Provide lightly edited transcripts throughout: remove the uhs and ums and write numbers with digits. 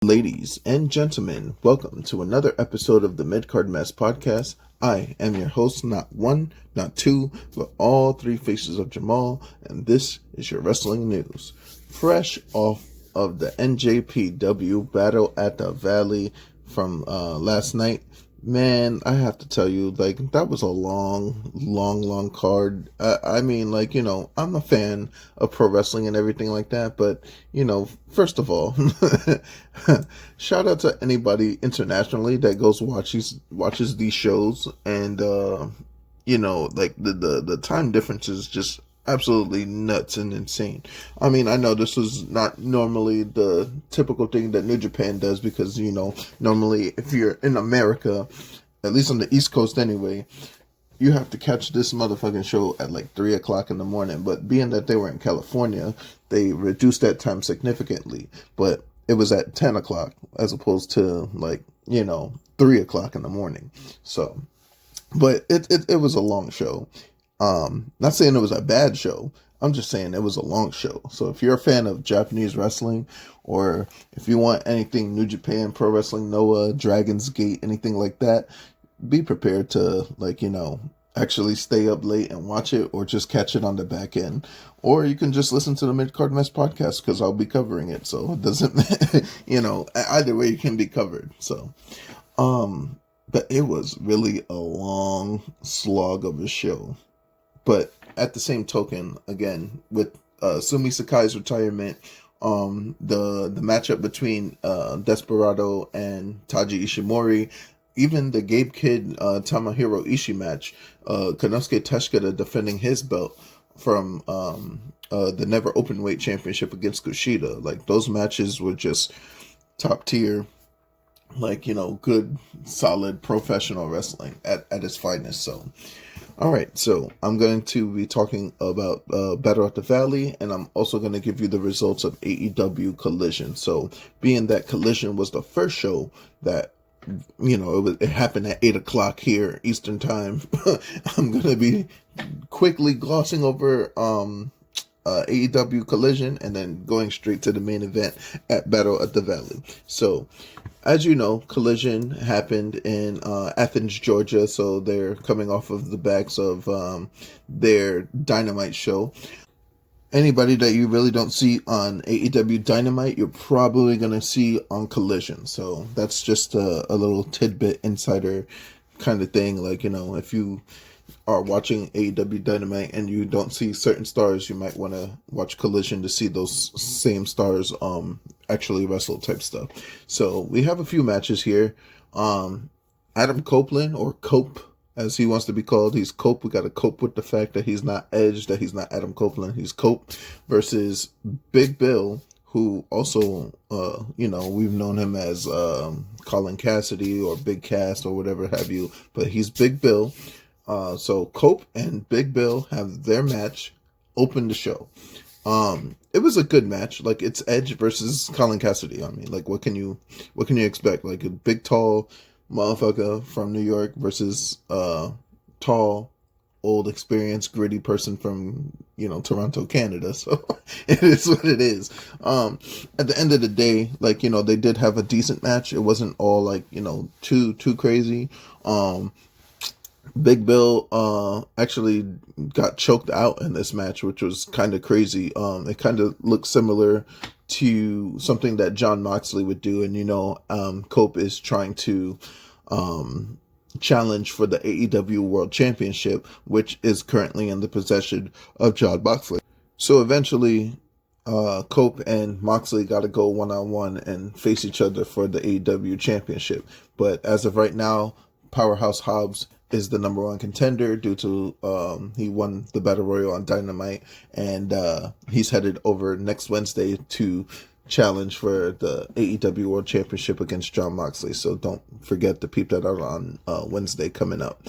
Ladies and gentlemen, welcome to another episode of the Midcard Mess Podcast. I am your host, not one, not two, but all three faces of Jamal, and this is your wrestling news. Fresh off of the NJPW Battle at the Valley from last night, man, I have to tell you, that was a long card. I'm a fan of pro wrestling and everything like that, but, first of all, shout out to anybody internationally that goes watches these shows, and, the time difference is just absolutely nuts and insane. I mean, I know this was not normally the typical thing that New Japan does because, normally if you're in America, at least on the East Coast anyway, you have to catch this motherfucking show at like 3 o'clock in the morning. But being that they were in California, they reduced that time significantly. But it was at 10 o'clock as opposed to 3 o'clock in the morning. So, but it was a long show. Not saying it was a bad show. I'm just saying it was a long show. So if you're a fan of Japanese wrestling, or if you want anything New Japan, Pro Wrestling Noah, Dragon's Gate, anything like that, be prepared to actually stay up late and watch it, or just catch it on the back end. Or you can just listen to the Midcard Mess Podcast because I'll be covering it. So it doesn't, either way you can be covered. So, but it was really a long slog of a show. But at the same token, again, with Sumi Sakai's retirement, the matchup between Desperado and Taji Ishimori, even the Gabe Kidd Tamahiro Ishii match, Konosuke Teshikata defending his belt from the Never Openweight Championship against Kushida. Like, those matches were just top tier, good, solid, professional wrestling at its finest. So, all right, so I'm going to be talking about Battle at the Valley, and I'm also going to give you the results of AEW Collision. So, being that Collision was the first show that, it happened at 8 o'clock here, Eastern Time, I'm going to be quickly glossing over AEW Collision and then going straight to the main event at Battle at the Valley. So, as you know, Collision happened in Athens, Georgia, so they're coming off of the backs of their Dynamite show. Anybody that you really don't see on AEW Dynamite, you're probably going to see on Collision. So that's just a little tidbit insider kind of thing. If you are watching AEW Dynamite and you don't see certain stars, you might want to watch Collision to see those same stars actually wrestle type stuff. So we have a few matches here. Adam Copeland, or Cope as he wants to be called, he's Cope. We got to cope with the fact that he's not Edge, that he's not Adam Copeland, he's Cope, versus Big Bill, who also we've known him as Colin Cassidy or Big Cass or whatever have you, but he's Big Bill. So Cope and Big Bill have their match, open the show. It was a good match. It's Edge versus Colin Cassidy. I mean, what can you expect? Like a big, tall motherfucker from New York versus tall, old, experienced, gritty person from Toronto, Canada. So it is what it is. At the end of the day, they did have a decent match. It wasn't all too crazy. Big Bill actually got choked out in this match, which was kind of crazy. It kind of looked similar to something that Jon Moxley would do, and Cope is trying to challenge for the AEW World Championship, which is currently in the possession of Jon Moxley. So eventually, Cope and Moxley got to go one-on-one and face each other for the AEW Championship. But as of right now, Powerhouse Hobbs is the number one contender due to he won the Battle Royal on Dynamite, and he's headed over next Wednesday to challenge for the AEW World Championship against Jon Moxley. So don't forget to peep that out on Wednesday coming up.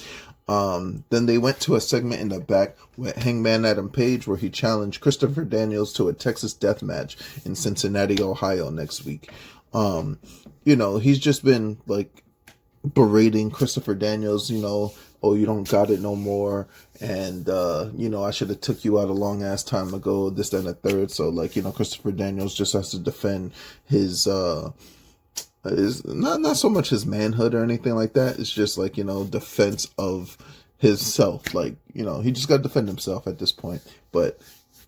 Then they went to a segment in the back with Hangman Adam Page, where he challenged Christopher Daniels to a Texas death match in Cincinnati, Ohio next week. He's just been berating Christopher Daniels, oh, you don't got it no more, and I should have took you out a long ass time ago, this, that, and the third. So Christopher Daniels just has to defend his is not so much his manhood or anything like that. It's just like, defense of his self. Like, he just got to defend himself at this point. But,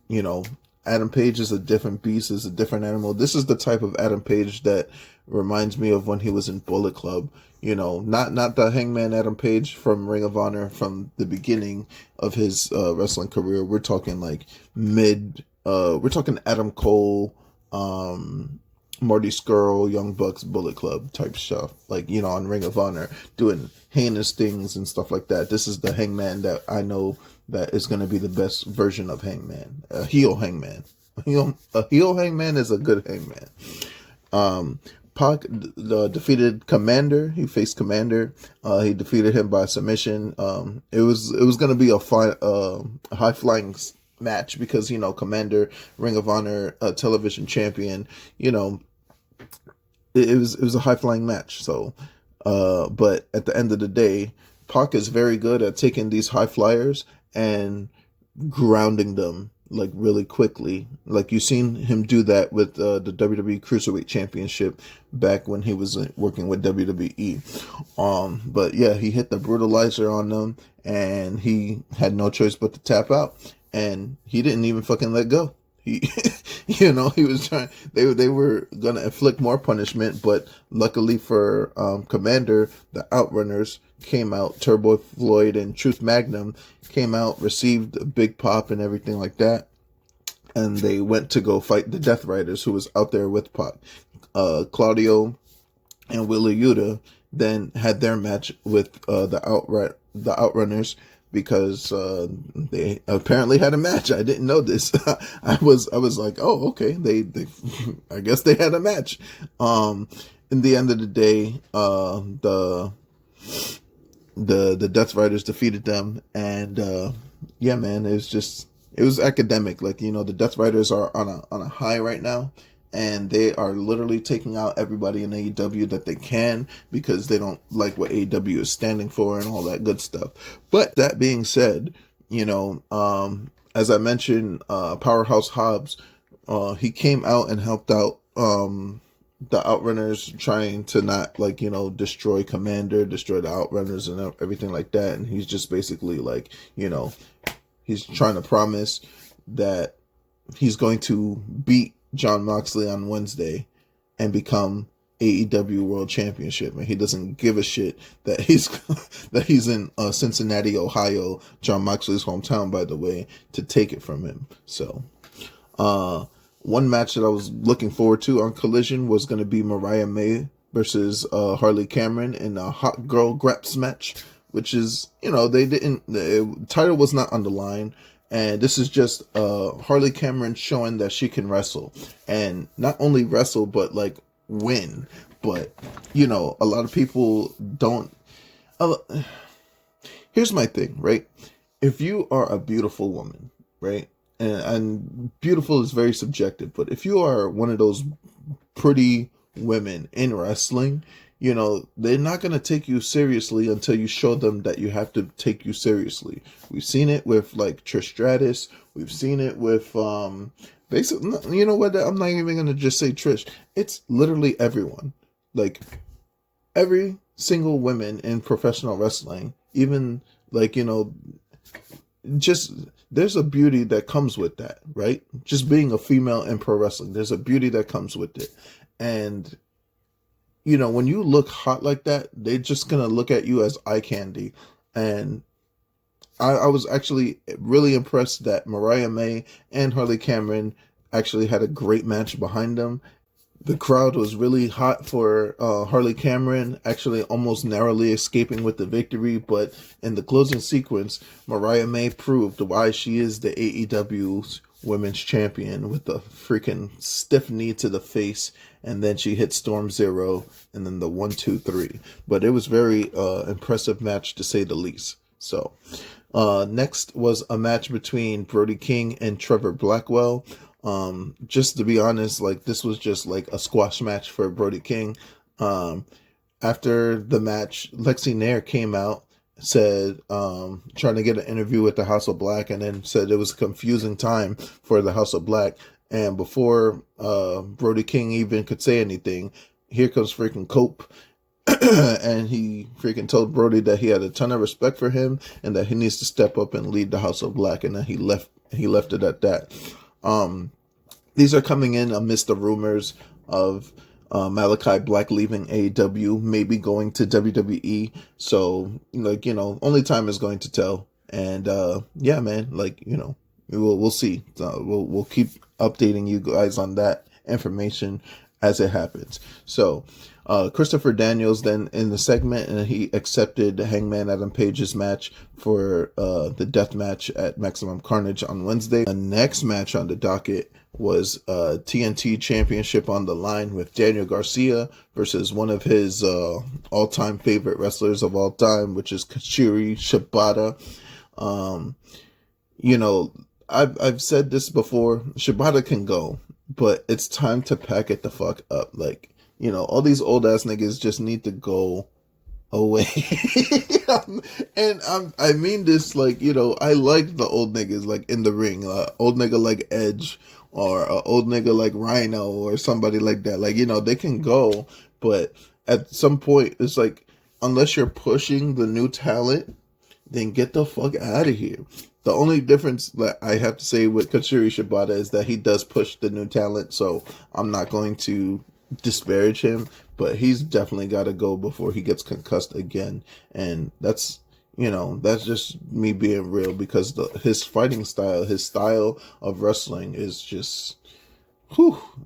you know, Adam Page is a different beast, is a different animal. This is the type of Adam Page that reminds me of when he was in Bullet Club. Not the Hangman Adam Page from Ring of Honor from the beginning of his wrestling career. We're talking like we're talking Adam Cole, Marty Scurll, Young Bucks, Bullet Club type stuff. Like, on Ring of Honor, doing heinous things and stuff like that. This is the Hangman that I know that is going to be the best version of Hangman. A heel Hangman. A heel Hangman is a good Hangman. Pac defeated Commander. He faced Commander. He defeated him by submission. It was going to be a high flying match because Commander, Ring of Honor television champion. It was a high flying match. So, but at the end of the day, Pac is very good at taking these high flyers and grounding them like really quickly. Like you've seen him do that with the WWE Cruiserweight Championship back when he was working with WWE. But yeah, he hit the brutalizer on them and he had no choice but to tap out, and he didn't even fucking let go. He, he was trying. They were gonna inflict more punishment, but luckily for Commander, the Outrunners came out. Turbo Floyd and Truth Magnum came out, received a big pop and everything like that, and they went to go fight the Death Riders, who was out there with Pac. Claudio and Wheeler Yuta then had their match with the Outrunners, because they apparently had a match. I didn't know this. I was like, oh, okay. They I guess they had a match. In the end of the day, the Death Riders defeated them, and yeah, man, it was academic. Like, the Death Riders are on a high right now, and they are literally taking out everybody in AEW that they can, because they don't like what AEW is standing for and all that good stuff. But that being said, as I mentioned, Powerhouse Hobbs, he came out and helped out the Outrunners, trying to not destroy Commander, destroy the Outrunners and everything like that. And he's just basically like, he's trying to promise that he's going to beat Jon Moxley on Wednesday and become AEW World Championship, and he doesn't give a shit that he's in Cincinnati, Ohio, Jon Moxley's hometown, by the way, to take it from him. So, one match that I was looking forward to on Collision was going to be Mariah May versus Harley Cameron in a Hot Girl Graps match, which is, the title was not on the line. And this is just Harley Cameron showing that she can wrestle. And not only wrestle, but win. But, a lot of people don't. Here's my thing, right? If you are a beautiful woman, right? And beautiful is very subjective. But if you are one of those pretty women in wrestling, they're not going to take you seriously until you show them that you have to take you seriously. We've seen it with Trish Stratus. We've seen it with basically, you know what? I'm not even going to just say Trish. It's literally everyone. Every single woman in professional wrestling, even just there's a beauty that comes with that, right? Just being a female in pro wrestling, there's a beauty that comes with it. And when you look hot like that, they're just going to look at you as eye candy. And I was actually really impressed that Mariah May and Harley Cameron actually had a great match behind them. The crowd was really hot for Harley Cameron, actually almost narrowly escaping with the victory. But in the closing sequence, Mariah May proved why she is the AEW's women's champion with a freaking stiff knee to the face, and then she hit Storm Zero, and then the 1, 2, 3. But it was very impressive match, to say the least. So next was a match between Brody King and Trevor Blackwell. Just to be honest, this was just a squash match for Brody King. After the match, Lexi Nair came out, said, trying to get an interview with the House of Black, and then said it was a confusing time for the House of Black. And before Brody King even could say anything, here comes freaking Cope. And he freaking told Brody that he had a ton of respect for him and that he needs to step up and lead the House of Black, and then he left it at that. These are coming in amidst the rumors of Malachi Black leaving AEW, maybe going to WWE. So, like, only time is going to tell. And yeah, man, like, we'll see. We'll keep updating you guys on that information as it happens. So, Christopher Daniels then in the segment, and he accepted Hangman Adam Page's match for the death match at Maximum Carnage on Wednesday. The next match on the docket was TNT Championship on the line with Daniel Garcia versus one of his all-time favorite wrestlers of all time, which is Katsuyori Shibata. I've said this before, Shibata can go, but it's time to pack it the fuck up. Like, all these old ass niggas just need to go away. And I mean this, like, I like the old niggas, like, in the ring, old nigga like Edge, or an old nigga like Rhino, or somebody like that. Like, they can go, but at some point, it's like, unless you're pushing the new talent, then get the fuck out of here. The only difference that I have to say with Katsuyori Shibata is that he does push the new talent, so I'm not going to disparage him, but he's definitely got to go before he gets concussed again. And that's just me being real, because his fighting style, his style of wrestling is just,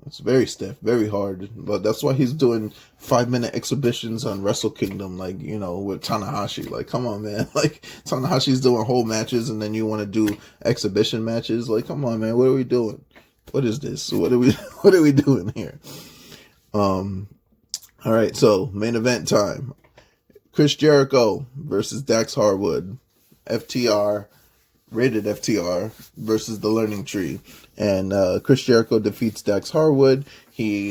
it's very stiff, very hard. But that's why he's doing 5-minute exhibitions on Wrestle Kingdom, like, with Tanahashi. Like, come on, man. Like, Tanahashi's doing whole matches, and then you want to do exhibition matches. Like, come on, man. What are we doing? What is this? What are we doing here? All right, so main event time. Chris Jericho versus Dax Harwood. FTR, rated FTR versus the Learning Tree. And Chris Jericho defeats Dax Harwood. He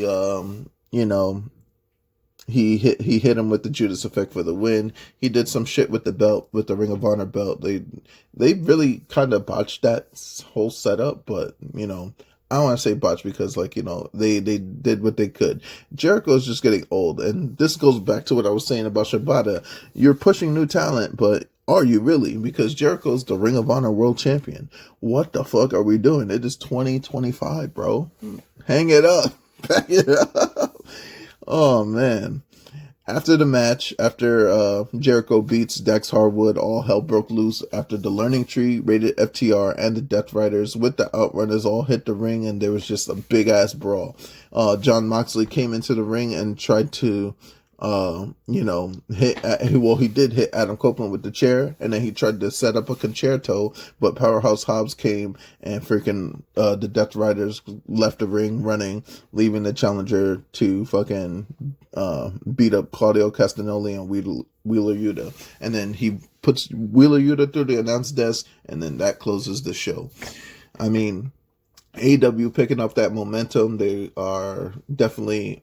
he hit him with the Judas Effect for the win. He did some shit with the belt, with the Ring of Honor belt. They really kind of botched that whole setup, but I don't want to say botch, because, like, they did what they could. Jericho's just getting old, and this goes back to what I was saying about Shibata. You're pushing new talent, but are you really? Because Jericho's the Ring of Honor World Champion. What the fuck are we doing? It is 2025, bro. Hang it up. Back it up. Oh, man. After the match, after Jericho beats Dax Harwood, all hell broke loose after the Learning Tree, rated FTR, and the Death Riders with the Outrunners all hit the ring, and there was just a big ass brawl. Jon Moxley came into the ring and tried to he did hit Adam Copeland with the chair, and then he tried to set up a concerto, but Powerhouse Hobbs came, and freaking the Death Riders left the ring running, leaving the challenger to fucking beat up Claudio Castagnoli and Wheeler Yuta. And then he puts Wheeler Yuta through the announce desk, and then that closes the show. I mean, AEW picking up that momentum. They are definitely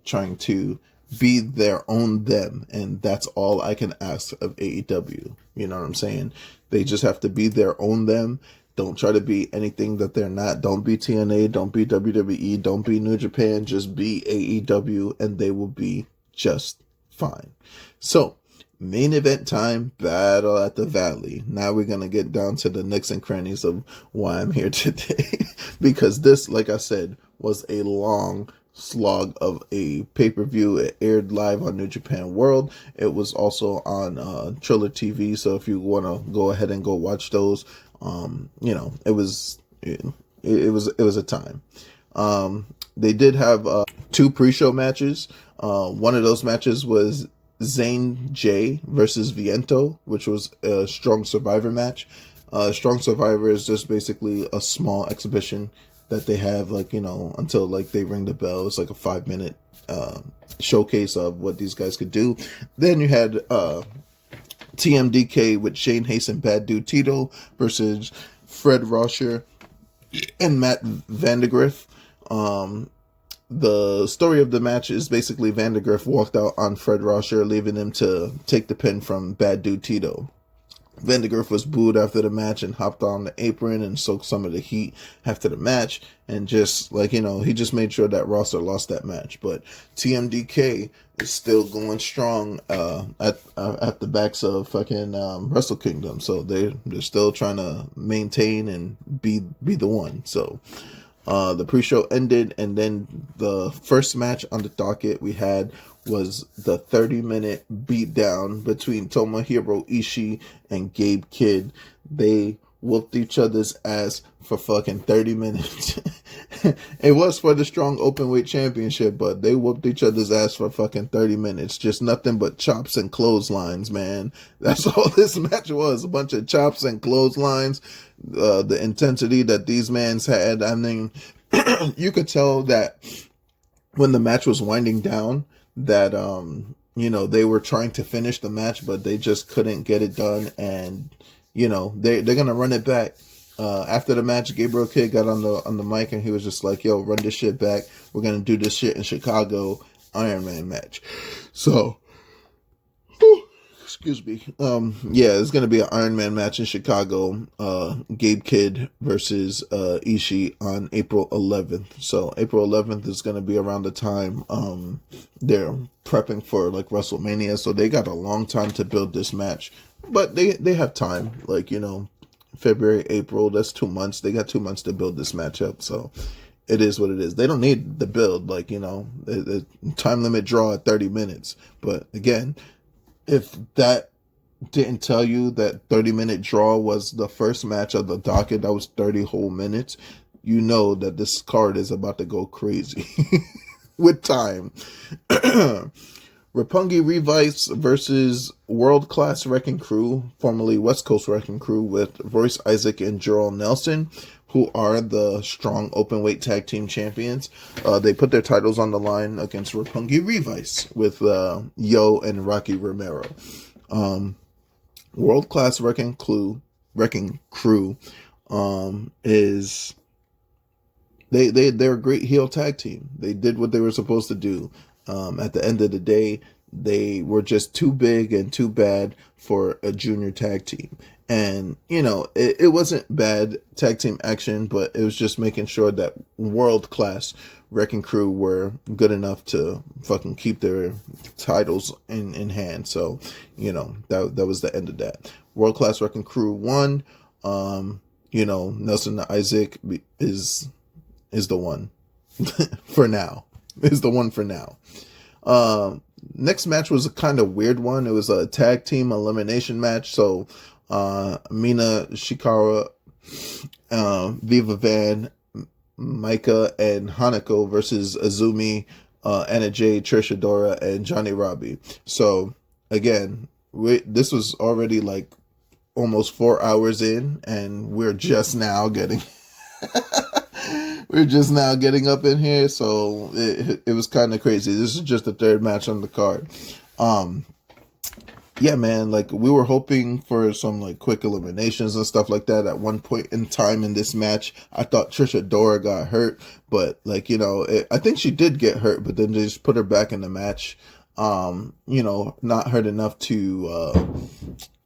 trying to be their own them, and that's all I can ask of AEW. You know what I'm saying? They just have to be their own them. Don't try to be anything that they're not. Don't be TNA, don't be WWE, don't be New Japan, just be AEW, and they will be just fine. So, main event time, Battle at the Valley. Now we're going to get down to the nooks and crannies of why I'm here today. Because this, like I said, was a long slog of a pay-per-view. It aired live on New Japan World. It was also on Triller TV, so if you want to go ahead and go watch those, it was a time. They did have 2 pre-show matches. One of those matches was Zane J versus Viento, which was a Strong Survivor match. Strong Survivor is just basically a small exhibition that they have, like, until, like, they ring the bell. It's like a 5-minute showcase of what these guys could do. Then you had TMDK with Shane Hayes and Bad Dude Tito versus Fred Rosher and Matt Vandegrift. The story of the match is basically Vandegrift walked out on Fred Rosher, leaving him to take the pin from Bad Dude Tito. Vandegrift was booed after the match and hopped on the apron and soaked some of the heat after the match, and just like, he just made sure that roster lost that match. But TMDK is still going strong at the backs of fucking Wrestle Kingdom, so they're still trying to maintain and be the one. So the pre-show ended, and then the first match on the docket we had was the 30-minute beatdown between Tomohiro Ishii and Gabe Kidd. They whooped each other's ass for fucking 30 minutes. It was for the Strong Openweight Championship, but they whooped each other's ass for fucking 30 minutes. Just nothing but chops and clotheslines, man. That's all this match was. A bunch of chops and clotheslines. The intensity that these mans had, I mean, you could tell that when the match was winding down, that they were trying to finish the match, but they just couldn't get it done, and they're gonna run it back. After the match, Gabriel Kidd got on the mic and he was just like, "Yo, run this shit back. We're gonna do this shit in Chicago Iron Man match." So, excuse me. Yeah, it's gonna be an Iron Man match in Chicago. Gabe Kidd versus Ishii on April 11th. So April 11th is gonna be around the time they're prepping for like WrestleMania. So they got a long time to build this match, but they have time. Like February, April. That's 2 months. They got 2 months to build this match up. So it is what it is. They don't need the build. Like the time limit draw at 30 minutes. But again, if that didn't tell you that 30-minute draw was the first match of the docket, that was 30 whole minutes, you know that this card is about to go crazy with time. Roppongi Revice versus World Class Wrecking Crew, formerly West Coast Wrecking Crew, with Royce Isaac and Jarrell Nelson, who are the Strong Openweight Tag Team Champions. They put their titles on the line against Roppongi Revice with Yo and Rocky Romero. World Class Wrecking Crew is they're a great heel tag team. They did what they were supposed to do. At the end of the day, they were just too big and too bad for a junior tag team. And, it wasn't bad tag team action, but it was just making sure that world-class Wrecking Crew were good enough to fucking keep their titles in hand. So, that was the end of that. World-class Wrecking Crew won. Nelson Isaac is the one for now. Is the one for now. Next match was a kind of weird one. It was a tag team elimination match. So, Mina Shikara, Viva Van, Micah, and Hanako versus Azumi, Anna Jay, Trish Adora, and Johnny Robbie. So, again, this was already like almost 4 hours in, and we're just now getting... We're just now getting up in here, so it was kind of crazy. This is just the third match on the card. Yeah, man, like we were hoping for some like quick eliminations and stuff like that at one point in time in this match. I thought Trish Adora got hurt, but like, I think she did get hurt, but then they just put her back in the match. Not hurt enough to,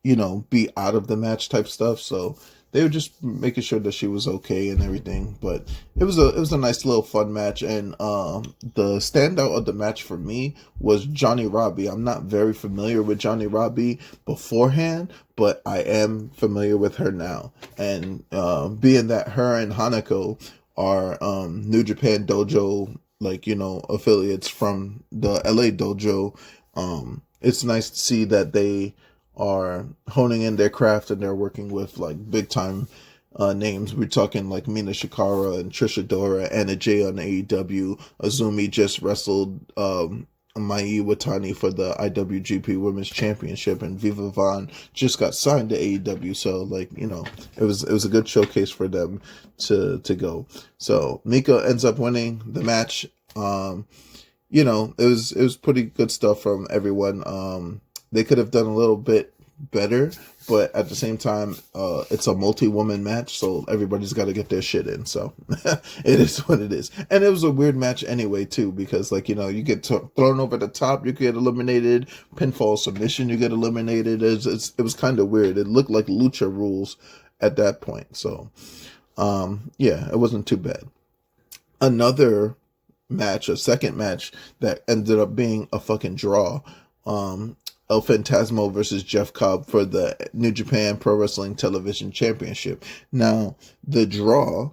be out of the match type stuff. So they were just making sure that she was okay and everything. But it was a nice little fun match. And the standout of the match for me was Johnny Robbie. I'm not very familiar with Johnny Robbie beforehand, but I am familiar with her now. And being that her and Hanako are New Japan Dojo, affiliates from the LA Dojo, it's nice to see that they are honing in their craft and they're working with like big time names. We're talking like Mina Shikara and Trish Adora, Anna Jay on AEW. Azumi just wrestled Mai Iwatani for the IWGP Women's Championship, and Viva Vaughn just got signed to AEW. So it was a good showcase for them to go. So Mika ends up winning the match. It was pretty good stuff from everyone. They could have done a little bit better, but at the same time, it's a multi-woman match, so everybody's got to get their shit in. So it is what it is. And it was a weird match anyway, too, because like, you get thrown over the top, you get eliminated, pinfall submission, you get eliminated. It was kind of weird. It looked like lucha rules at that point. So, yeah, it wasn't too bad. Another match, a second match that ended up being a fucking draw. El Phantasmo versus Jeff Cobb for the New Japan Pro Wrestling Television Championship. Now, the draw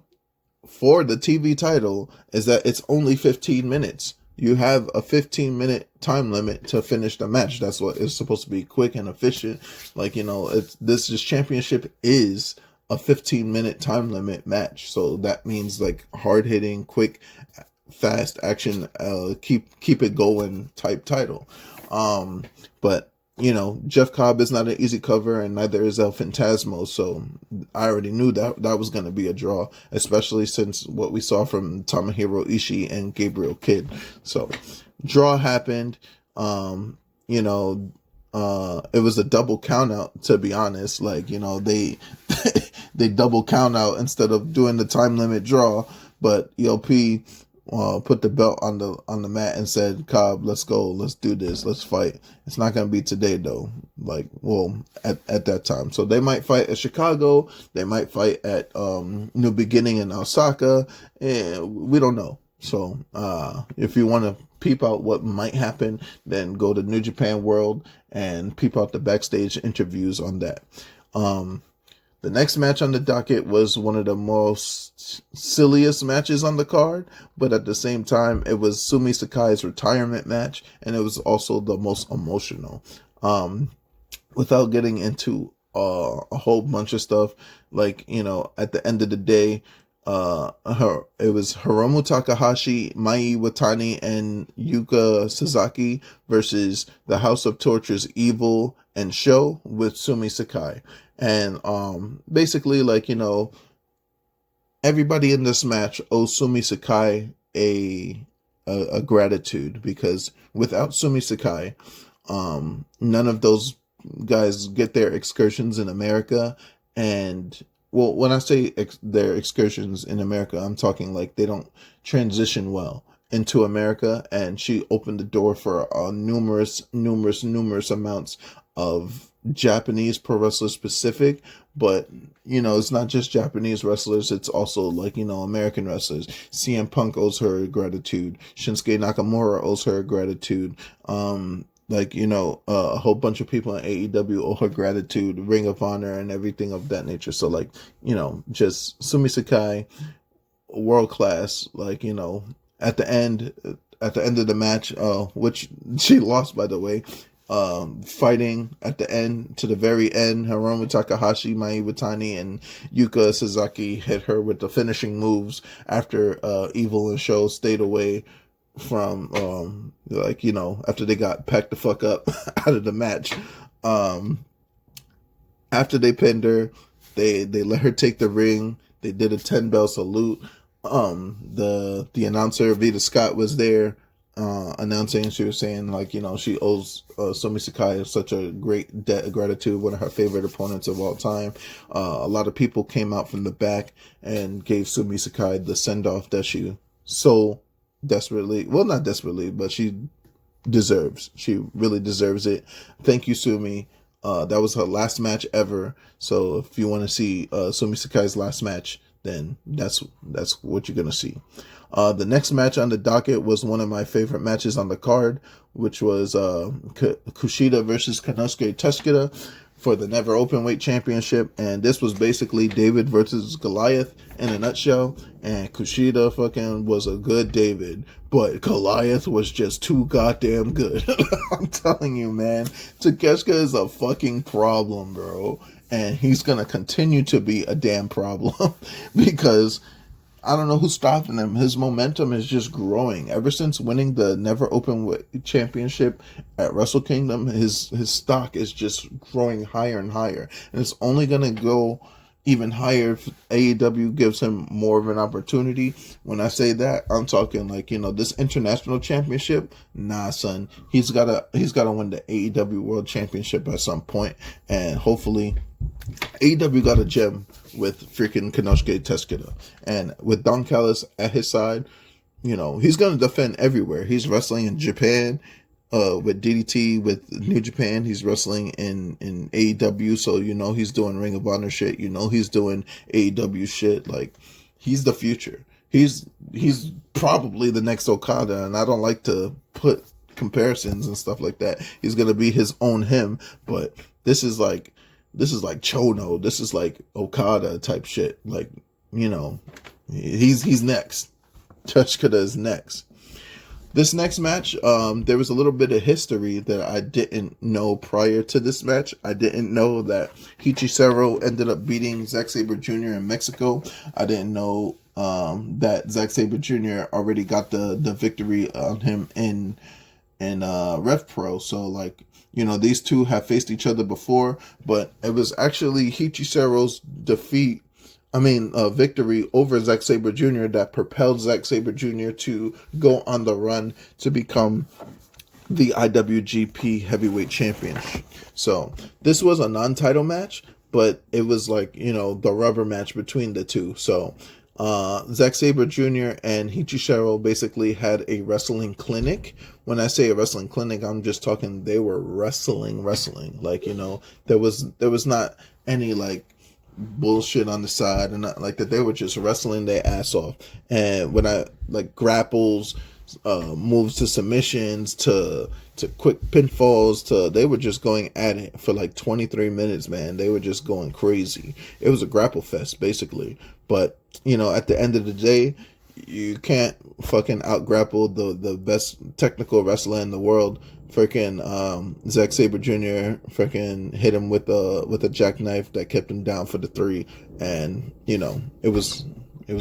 for the TV title is that it's only 15 minutes. You have a 15-minute time limit to finish the match. That's what it's supposed to be, quick and efficient. Like, this championship is a 15-minute time limit match. So that means like hard-hitting, quick, fast action, keep it going type title. But Jeff Cobb is not an easy cover, and neither is El Phantasmo. So I already knew that was going to be a draw, especially since what we saw from Tomohiro Ishii and Gabriel Kidd. So draw happened. It was a double count out, to be honest. Like, they they double count out instead of doing the time limit draw. But ELP put the belt on the mat and said, Cobb, let's go, let's do this, let's fight. It's not going to be today though, like, well, at that time. So they might fight at Chicago, they might fight at New Beginning in Osaka, and we don't know. So if you want to peep out what might happen, then go to New Japan World and peep out the backstage interviews on that. The next match on the docket was one of the most silliest matches on the card, but at the same time, it was Sumi Sakai's retirement match, and it was also the most emotional. Without getting into a whole bunch of stuff, like, at the end of the day, it was Hiromu Takahashi, Mai Iwatani, and Yuka Sasaki versus the House of Torture's Evil and Sho with Sumi Sakai. And basically, like, everybody in this match owes Sumi Sakai a gratitude, because without Sumi Sakai, none of those guys get their excursions in America. And well, when I say their excursions in America, I'm talking like they don't transition well into America. And she opened the door for numerous amounts of Japanese pro wrestlers specific, but it's not just Japanese wrestlers, it's also like American wrestlers. CM Punk owes her gratitude, Shinsuke Nakamura owes her gratitude, a whole bunch of people in AEW owe her gratitude, Ring of Honor and everything of that nature. So like, just Sumi Sakai, world class. Like, at the end of the match, which she lost, by the way, fighting at the end, to the very end, Hiromu Takahashi, Mai Iwatani, and Yuka Sasaki hit her with the finishing moves after Evil and Sho stayed away from after they got packed the fuck up out of the match. After they pinned her, they let her take the ring. They did a 10-bell salute. The announcer Vita Scott was there announcing. She was saying like, she owes Sumi Sakai such a great debt of gratitude, one of her favorite opponents of all time. A lot of people came out from the back and gave Sumi Sakai the send-off that she so desperately, well, not desperately, but she deserves. She really deserves it. Thank you, Sumi. That was her last match ever. So if you want to see Sumi Sakai's last match, then that's what you're gonna see. The next match on the docket was one of my favorite matches on the card, which was Kushida versus Konosuke Takeshita for the Never Openweight Championship. And this was basically David versus Goliath in a nutshell. And Kushida fucking was a good David, but Goliath was just too goddamn good. I'm telling you, man. Takeshita is a fucking problem, bro. And he's going to continue to be a damn problem because I don't know who's stopping him. His momentum is just growing. Ever since winning the Never Openweight Championship at Wrestle Kingdom, his stock is just growing higher and higher. And it's only going to go even higher if AEW gives him more of an opportunity. When I say that, I'm talking like, this international championship. Nah, son, he's gotta win the AEW World Championship at some point, and hopefully AEW got a gem with freaking Konosuke Teskida, and with Don Callis at his side, he's gonna defend everywhere. He's wrestling in Japan. With DDT, with New Japan, he's wrestling in AEW, so he's doing Ring of Honor shit. He's doing AEW shit. Like, he's the future. He's probably the next Okada, and I don't like to put comparisons and stuff like that. He's gonna be his own him, but this is like Chono. This is like Okada type shit. Like, he's next. Teshkada is next. This next match, there was a little bit of history that I didn't know prior to this match. I didn't know that Hichisaro ended up beating Zack Sabre Jr. in Mexico. I didn't know that Zack Sabre Jr. already got the victory on him in Rev Pro. So, like, these two have faced each other before, but it was actually Hichisaro's victory over Zack Sabre Jr. that propelled Zack Sabre Jr. to go on the run to become the IWGP Heavyweight Champion. So this was a non-title match, but it was like, the rubber match between the two. So Zack Sabre Jr. and Hichisaro basically had a wrestling clinic. When I say a wrestling clinic, I'm just talking they were wrestling. Like, there was not any like bullshit on the side and not like that. They were just wrestling their ass off. And when I like grapples, moves to submissions, to quick pinfalls, they were just going at it for like 23 minutes, man. They were just going crazy. It was a grapple fest basically. But at the end of the day, you can't fucking out grapple the best technical wrestler in the world. Freaking Zack Sabre Jr. freaking hit him with a jackknife that kept him down for the 3, and it was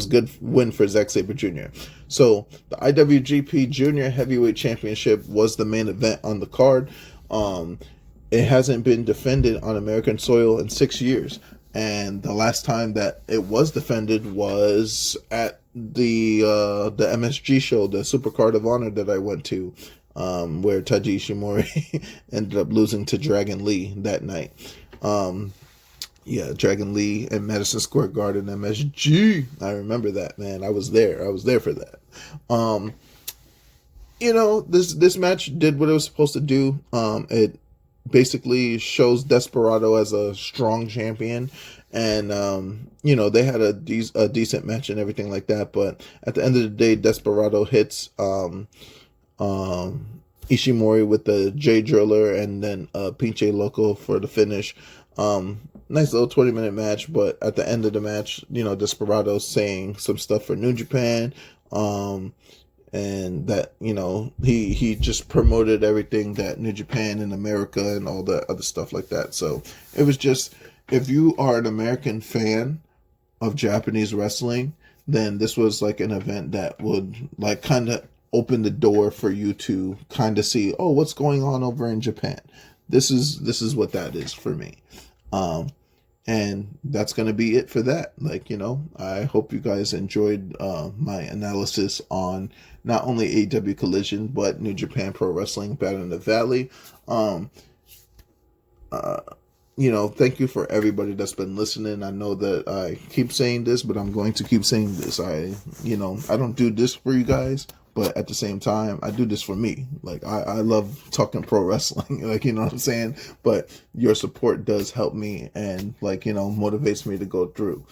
good win for Zack Sabre Jr. So the IWGP Junior Heavyweight Championship was the main event on the card. It hasn't been defended on American soil in 6 years, and the last time that it was defended was at the MSG show, the Supercard of Honor that I went to. Where Taiji Ishimori ended up losing to Dragon Lee that night. Dragon Lee at Madison Square Garden, MSG. I remember that, man. I was there for that. This match did what it was supposed to do. It basically shows Desperado as a strong champion, and they had a decent match and everything like that. But at the end of the day, Desperado hits Ishimori with the J Driller, and then Pinche Loco for the finish. Nice little 20-minute match, but at the end of the match, Desperado's saying some stuff for New Japan, and that, he just promoted everything that New Japan in America and all that other stuff like that. So it was just, if you are an American fan of Japanese wrestling, then this was like an event that would like kind of open the door for you to kind of see, oh, what's going on over in Japan. This is what that is for me. And that's going to be it for that. Like, I hope you guys enjoyed my analysis on not only AEW Collision, but New Japan Pro Wrestling Battle in the Valley. Thank you for everybody that's been listening. I know that I keep saying this, but I'm going to keep saying this. I don't do this for you guys, but at the same time, I do this for me. Like, I love talking pro wrestling, like, you know what I'm saying? But your support does help me and, like, motivates me to go through.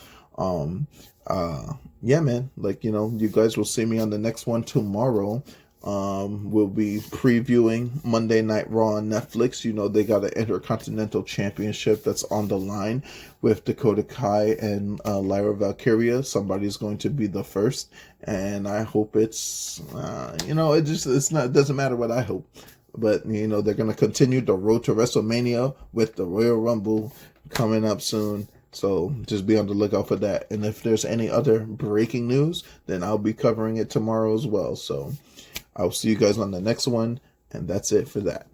Yeah, man, like, you guys will see me on the next one tomorrow. We'll be previewing Monday Night Raw on Netflix. They got an Intercontinental Championship that's on the line with Dakota Kai and Lyra Valkyria. Somebody's going to be the first, and I hope it's it doesn't matter what I hope, but they're going to continue the road to WrestleMania with the Royal Rumble coming up soon. So just be on the lookout for that. And if there's any other breaking news, then I'll be covering it tomorrow as well. So I'll see you guys on the next one, and that's it for that.